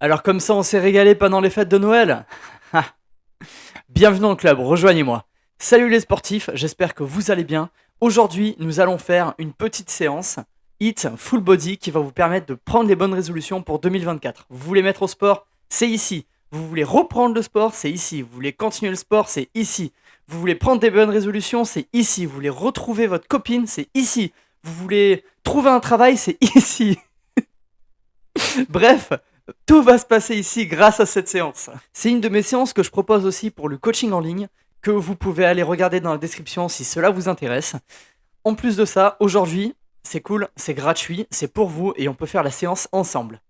Alors comme ça on s'est régalé pendant les fêtes de Noël. Bienvenue dans le club, rejoignez-moi. Salut les sportifs, j'espère que vous allez bien. Aujourd'hui nous allons faire une petite séance HIIT Full Body qui va vous permettre de prendre les bonnes résolutions pour 2024. Vous voulez mettre au sport, c'est ici. Vous voulez reprendre le sport, c'est ici. Vous voulez continuer le sport, c'est ici. Vous voulez prendre des bonnes résolutions, c'est ici. Vous voulez retrouver votre copine, c'est ici. Vous voulez trouver un travail, c'est ici. Bref, tout va se passer ici grâce à cette séance. C'est une de mes séances que je propose aussi pour le coaching en ligne, que vous pouvez aller regarder dans la description si cela vous intéresse. En plus de ça, aujourd'hui, c'est cool, c'est gratuit, c'est pour vous et on peut faire la séance ensemble.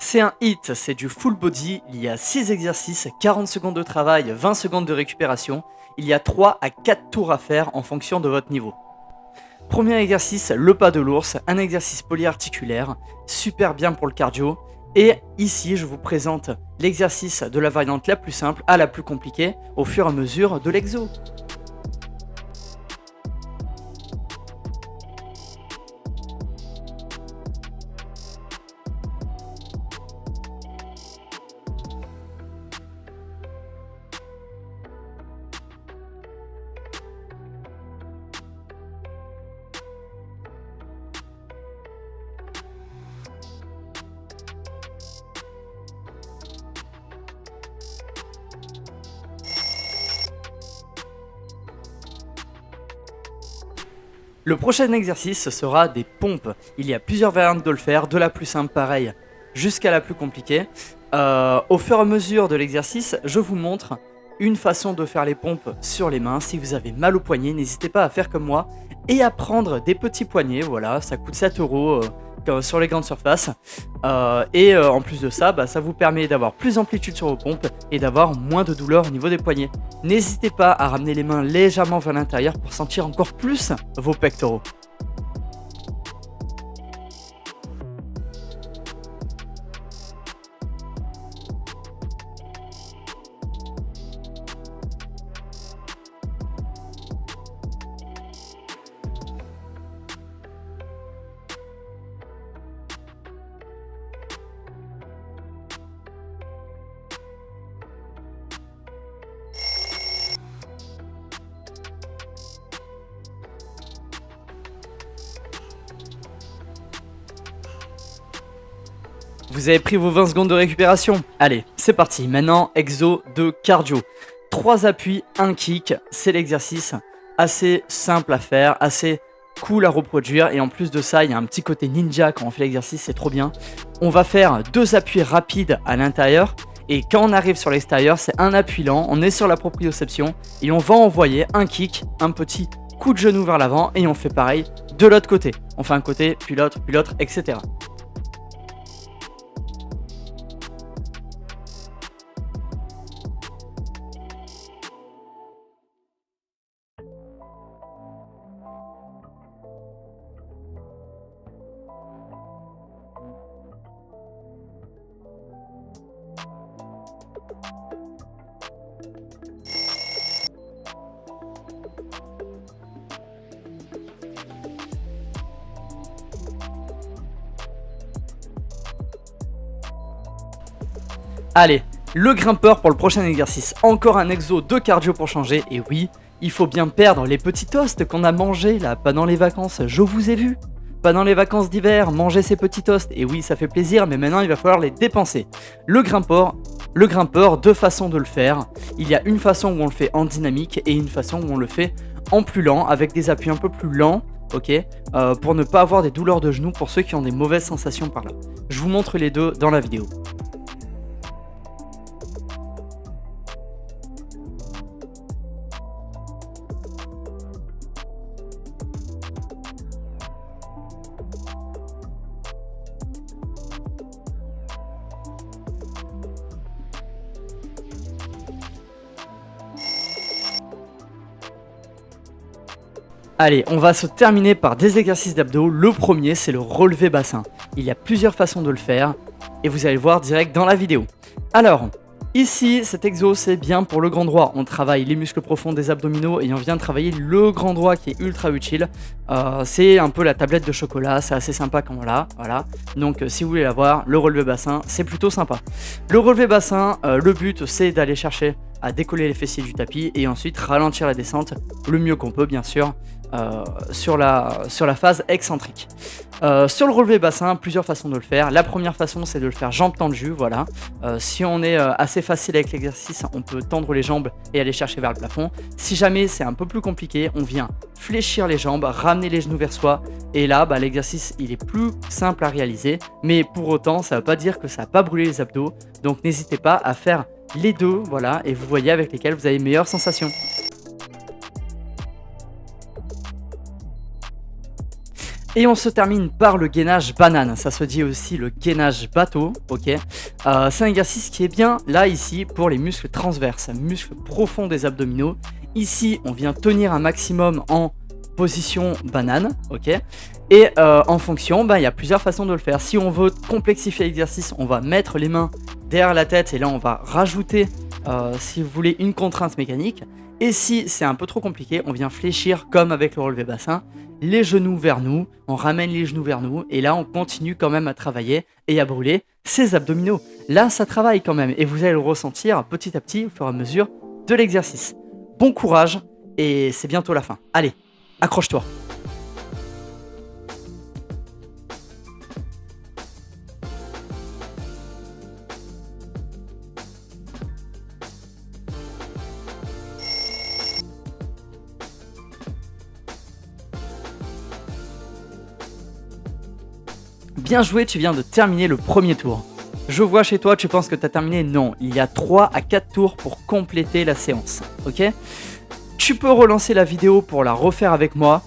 C'est un HIIT, c'est du full body, il y a 6 exercices, 40 secondes de travail, 20 secondes de récupération. Il y a 3 à 4 tours à faire en fonction de votre niveau. Premier exercice, le pas de l'ours, un exercice polyarticulaire, super bien pour le cardio. Et ici, je vous présente l'exercice de la variante la plus simple à la plus compliquée au fur et à mesure de l'exo. Le prochain exercice sera des pompes. Il y a plusieurs variantes de le faire, de la plus simple pareil jusqu'à la plus compliquée. Au fur et à mesure de l'exercice, je vous montre une façon de faire les pompes sur les mains. Si vous avez mal au poignet, n'hésitez pas à faire comme moi et à prendre des petits poignets. Voilà, ça coûte 7 € sur les grandes surfaces. En plus de ça, ça vous permet d'avoir plus d'amplitude sur vos pompes et d'avoir moins de douleur au niveau des poignets. N'hésitez pas à ramener les mains légèrement vers l'intérieur pour sentir encore plus vos pectoraux. Vous avez pris vos 20 secondes de récupération. Allez, c'est parti. Maintenant, exo de cardio. 3 appuis, 1 kick. C'est l'exercice assez simple à faire, assez cool à reproduire. Et en plus de ça, il y a un petit côté ninja quand on fait l'exercice, c'est trop bien. On va faire 2 appuis rapides à l'intérieur. Et quand on arrive sur l'extérieur, c'est un appui lent. On est sur la proprioception. Et on va envoyer un kick, un petit coup de genou vers l'avant. Et on fait pareil de l'autre côté. On fait un côté, puis l'autre, etc. Allez, le grimpeur pour le prochain exercice. Encore un exo de cardio pour changer. Et oui, il faut bien perdre les petits toasts qu'on a mangés là pendant les vacances. Je vous ai vu. Pendant les vacances d'hiver, manger ces petits toasts. Et oui, ça fait plaisir, mais maintenant il va falloir les dépenser. Le grimpeur, deux façons de le faire. Il y a une façon où on le fait en dynamique et une façon où on le fait en plus lent, avec des appuis un peu plus lents. Ok, pour ne pas avoir des douleurs de genoux pour ceux qui ont des mauvaises sensations par là. Je vous montre les deux dans la vidéo. Allez, on va se terminer par des exercices d'abdos. Le premier, c'est le relevé bassin. Il y a plusieurs façons de le faire et vous allez voir direct dans la vidéo. Alors, Ici, cet exo, c'est bien pour le grand droit. On travaille les muscles profonds des abdominaux et on vient travailler le grand droit qui est ultra utile. C'est un peu la tablette de chocolat, c'est assez sympa comme là, voilà. Donc si vous voulez la voir, le relevé bassin, c'est plutôt sympa. Le relevé bassin, le but c'est d'aller chercher à décoller les fessiers du tapis et ensuite ralentir la descente le mieux qu'on peut, bien sûr, sur la phase excentrique. Sur le relevé bassin, plusieurs façons de le faire. La première façon, c'est de le faire jambes tendues, voilà. Si on est assez facile avec l'exercice, on peut tendre les jambes et aller chercher vers le plafond. Si jamais c'est un peu plus compliqué, on vient fléchir les jambes, ramener les genoux vers soi. Et là, l'exercice, il est plus simple à réaliser. Mais pour autant, ça ne veut pas dire que ça va pas brûler les abdos. Donc n'hésitez pas à faire les deux, voilà. Et vous voyez avec lesquels vous avez une meilleure sensation. Et on se termine par le gainage banane, ça se dit aussi le gainage bateau, ok. C'est un exercice qui est bien là ici pour les muscles transverses, muscles profonds des abdominaux. Ici on vient tenir un maximum en position banane, ok. Et en fonction, il y a plusieurs façons de le faire. Si on veut complexifier l'exercice, on va mettre les mains derrière la tête et là on va rajouter, si vous voulez, une contrainte mécanique. Et si c'est un peu trop compliqué, on vient fléchir comme avec le relevé bassin, les genoux vers nous, on ramène les genoux vers nous, et là on continue quand même à travailler et à brûler ses abdominaux. Là ça travaille quand même, et vous allez le ressentir petit à petit au fur et à mesure de l'exercice. Bon courage, et c'est bientôt la fin. Allez, accroche-toi. Bien joué, tu viens de terminer le premier tour. Je vois chez toi, tu penses que tu as terminé. Non, il y a 3 à 4 tours pour compléter la séance. Ok ? Tu peux relancer la vidéo pour la refaire avec moi.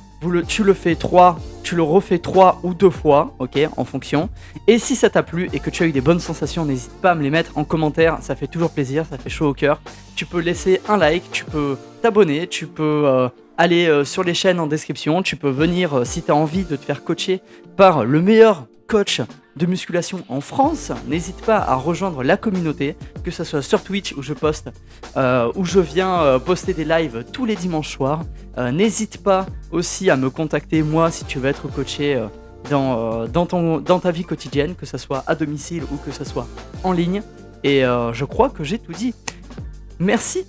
Tu le refais 3 ou 2 fois, ok, en fonction. Et si ça t'a plu et que tu as eu des bonnes sensations, n'hésite pas à me les mettre en commentaire, ça fait toujours plaisir, ça fait chaud au cœur. Tu peux laisser un like, tu peux t'abonner, tu peux aller sur les chaînes en description, tu peux venir si tu as envie de te faire coacher par le meilleur coach de musculation en France. N'hésite pas à rejoindre la communauté, que ce soit sur Twitch où je poste, où je viens poster des lives tous les dimanches soirs. N'hésite pas aussi à me contacter moi si tu veux être coaché dans ta vie quotidienne, que ce soit à domicile ou que ce soit en ligne. Et je crois que j'ai tout dit. Merci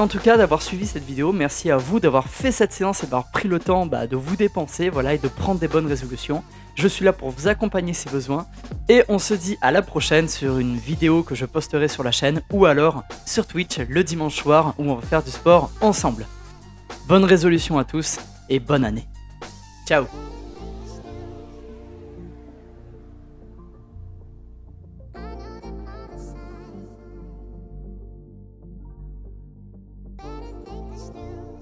en tout cas d'avoir suivi cette vidéo, merci à vous d'avoir fait cette séance et d'avoir pris le temps de vous dépenser, voilà, et de prendre des bonnes résolutions. Je suis là pour vous accompagner si besoin, et on se dit à la prochaine sur une vidéo que je posterai sur la chaîne, ou alors sur Twitch le dimanche soir où on va faire du sport ensemble. Bonne résolution à tous, et bonne année. Ciao. Better take this now.